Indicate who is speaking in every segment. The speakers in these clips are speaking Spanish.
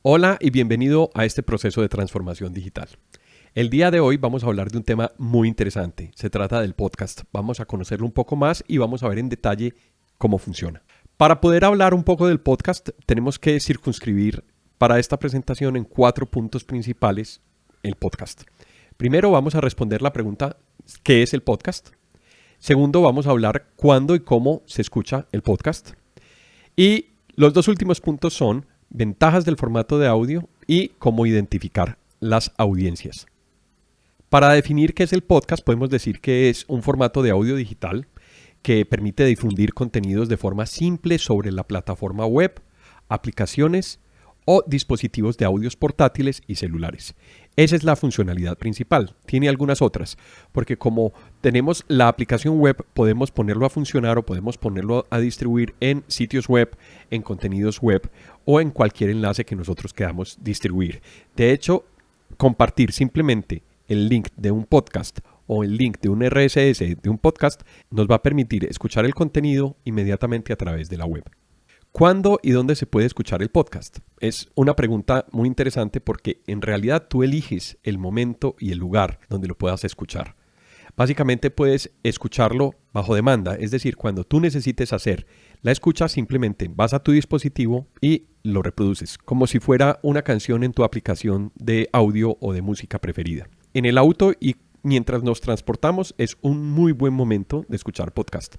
Speaker 1: Hola y bienvenido a este proceso de transformación digital. El día de hoy vamos a hablar de un tema muy interesante. Se trata del podcast. Vamos a conocerlo un poco más y vamos a ver en detalle cómo funciona. Para poder hablar un poco del podcast, tenemos que circunscribir para esta presentación en 4 puntos principales el podcast. Primero vamos a responder la pregunta ¿qué es el podcast? Segundo, vamos a hablar cuándo y cómo se escucha el podcast. Y los 2 últimos puntos son ventajas del formato de audio y cómo identificar las audiencias. Para definir qué es el podcast, podemos decir que es un formato de audio digital que permite difundir contenidos de forma simple sobre la plataforma web, aplicaciones o dispositivos de audios portátiles y celulares. Esa es la funcionalidad principal. Tiene algunas otras, porque como tenemos la aplicación web, podemos ponerlo a funcionar o podemos ponerlo a distribuir en sitios web, en contenidos web o en cualquier enlace que nosotros queramos distribuir. De hecho, compartir simplemente el link de un podcast o el link de un RSS de un podcast nos va a permitir escuchar el contenido inmediatamente a través de la web. ¿Cuándo y dónde se puede escuchar el podcast? Es una pregunta muy interesante porque en realidad tú eliges el momento y el lugar donde lo puedas escuchar. Básicamente puedes escucharlo bajo demanda, es decir, cuando tú necesites hacer la escucha simplemente vas a tu dispositivo y lo reproduces, como si fuera una canción en tu aplicación de audio o de música preferida. En el auto y mientras nos transportamos es un muy buen momento de escuchar podcast.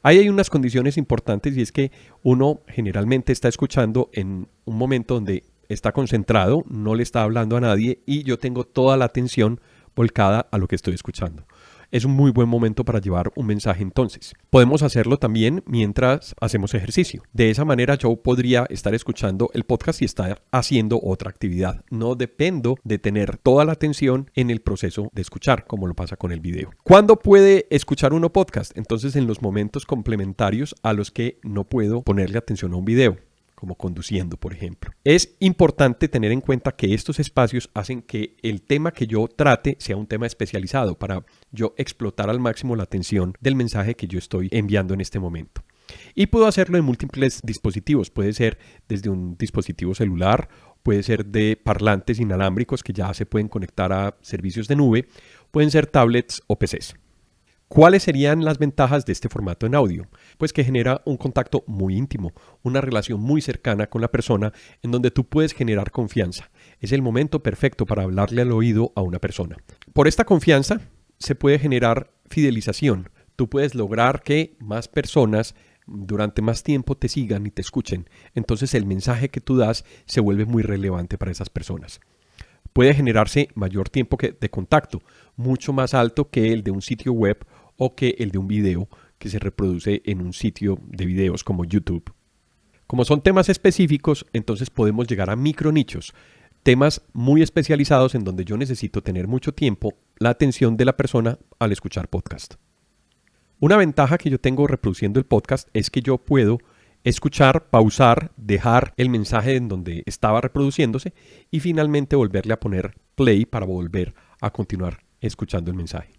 Speaker 1: Ahí hay unas condiciones importantes y es que uno generalmente está escuchando en un momento donde está concentrado, no le está hablando a nadie y yo tengo toda la atención volcada a lo que estoy escuchando. Es un muy buen momento para llevar un mensaje entonces. Podemos hacerlo también mientras hacemos ejercicio. De esa manera yo podría estar escuchando el podcast y estar haciendo otra actividad. No dependo de tener toda la atención en el proceso de escuchar, como lo pasa con el video. ¿Cuándo puede escuchar uno podcast? Entonces en los momentos complementarios a los que no puedo ponerle atención a un video, como conduciendo, por ejemplo. Es importante tener en cuenta que estos espacios hacen que el tema que yo trate sea un tema especializado para yo explotar al máximo la atención del mensaje que yo estoy enviando en este momento. Y puedo hacerlo en múltiples dispositivos. Puede ser desde un dispositivo celular, puede ser de parlantes inalámbricos que ya se pueden conectar a servicios de nube, pueden ser tablets o PCs. ¿Cuáles serían las ventajas de este formato en audio? Pues que genera un contacto muy íntimo, una relación muy cercana con la persona en donde tú puedes generar confianza. Es el momento perfecto para hablarle al oído a una persona. Por esta confianza se puede generar fidelización. Tú puedes lograr que más personas durante más tiempo te sigan y te escuchen. Entonces el mensaje que tú das se vuelve muy relevante para esas personas. Puede generarse mayor tiempo de contacto, mucho más alto que el de un sitio web o que el de un video que se reproduce en un sitio de videos como YouTube. Como son temas específicos, entonces podemos llegar a micronichos, temas muy especializados en donde yo necesito tener mucho tiempo la atención de la persona al escuchar podcast. Una ventaja que yo tengo reproduciendo el podcast es que yo puedo escuchar, pausar, dejar el mensaje en donde estaba reproduciéndose y finalmente volverle a poner play para volver a continuar escuchando el mensaje.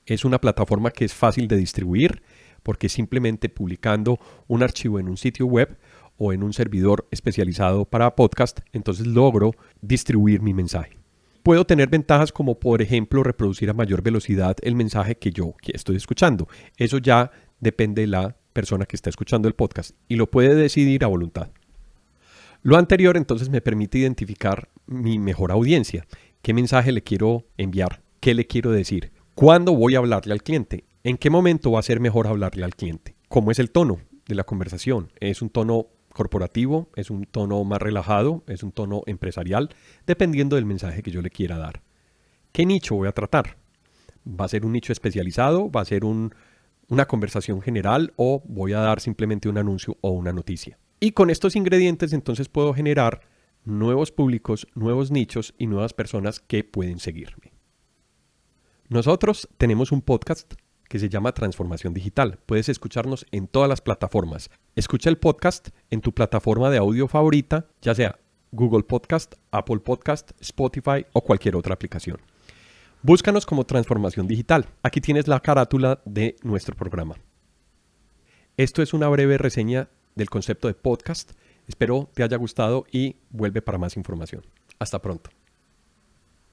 Speaker 1: Es una plataforma que es fácil de distribuir porque simplemente publicando un archivo en un sitio web o en un servidor especializado para podcast, entonces logro distribuir mi mensaje. Puedo tener ventajas como por ejemplo reproducir a mayor velocidad el mensaje que yo estoy escuchando. Eso ya depende de la persona que está escuchando el podcast y lo puede decidir a voluntad. Lo anterior entonces me permite identificar mi mejor audiencia, qué mensaje le quiero enviar, qué le quiero decir, cuándo voy a hablarle al cliente, en qué momento va a ser mejor hablarle al cliente, cómo es el tono de la conversación, es un tono corporativo, es un tono más relajado, es un tono empresarial, dependiendo del mensaje que yo le quiera dar. ¿Qué nicho voy a tratar? ¿Va a ser un nicho especializado? ¿Va a ser una conversación general o voy a dar simplemente un anuncio o una noticia? Y con estos ingredientes entonces puedo generar nuevos públicos, nuevos nichos y nuevas personas que pueden seguirme. Nosotros tenemos un podcast que se llama Transformación Digital. Puedes escucharnos en todas las plataformas. Escucha el podcast en tu plataforma de audio favorita, ya sea Google Podcast, Apple Podcast, Spotify o cualquier otra aplicación. Búscanos como Transformación Digital. Aquí tienes la carátula de nuestro programa. Esto es una breve reseña del concepto de podcast, Espero te haya gustado y vuelve para más información. Hasta pronto.